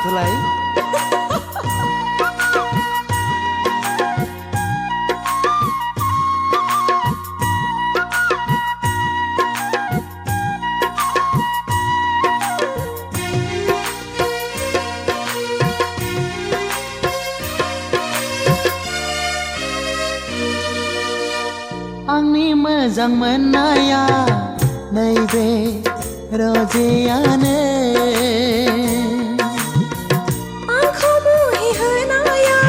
थलाय आंनि मोजां मोननाया नैबे रजेयानो आंखौ मुहि होनाया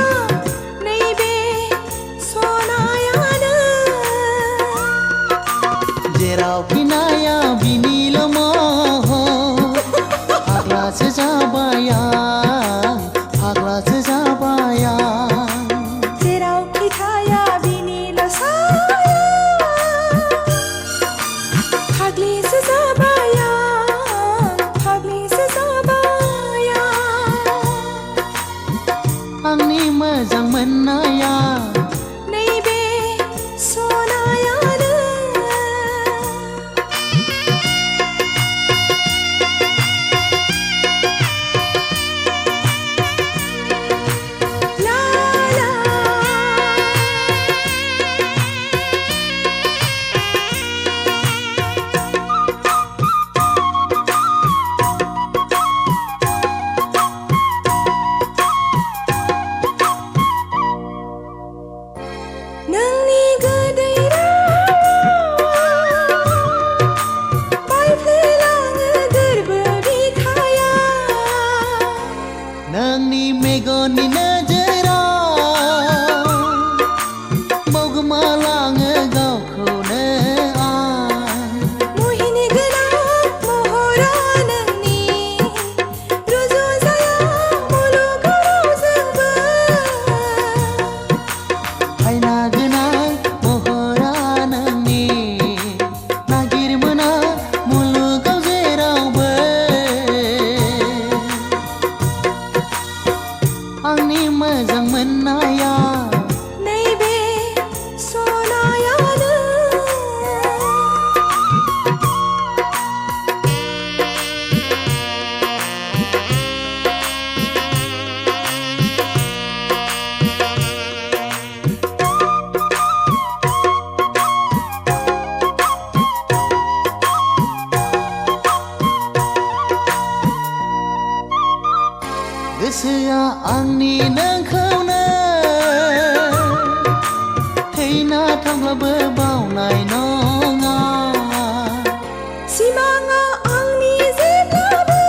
नैबे सनायानो जेरावखि नाया बिनिल' महर फाग्लासो जाबाय आं फाग्लासो जाबाय आं जेरावखि थाया बिनिल' साया फाग्लिसो जाबाय आं फाग्लिसो जाबाय आंनि मोजां मोननाया नैबे सनायानो ला ला नोंनि गोदै रावा बायफ्लेलाङो गोरबो बिखाया नोंनि मेगननि नोजोराव बावगोमालाङो गावखौनो आं मुहिनि गोनां महरा नोंनि रुजुजाया मुलुगाव रावजोंबो आयना गोनां महरा नोंनि नागिर मोना मुलुगाव जेरावबो आंनि मोजां मोननाया नैबे सनायानो गोसोआ आंनि नोंखौनो थैना थांब्लाबो बावनाय नङा सिमाङा आंनि जेब्लाबो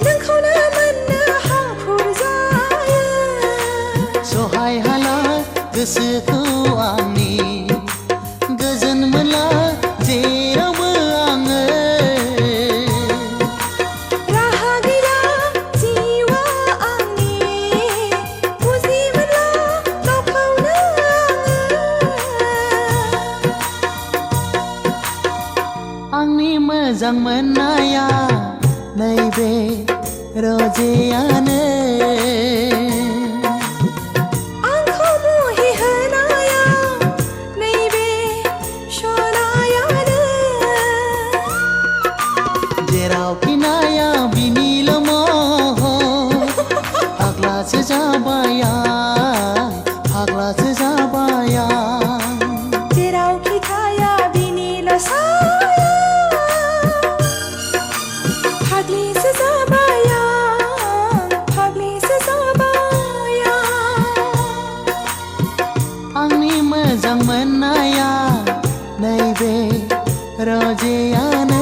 नोंखौनो मोननो हांखुर जायो सहाय हाला गोसोखौ आंनि गोजोन मोनला जेरावबो आङो राहा गैला जिउआ आंनि बुजि मोनला गावखौनो आंनि मोजां मोननाया नैबे रजेयानो आंखौ मुहि होनाया नैबे सनायानो जेरावखि नाया बिनिल' महर फाग्लासो जाबाय आं फाग्लासो जाबाय आं जेरावखि थाया बिनिल' साया फाग्लिसो जाबाय आं फाग्लिसो जाबाय आंनि मोजां मोननाया नैबे रजेयानो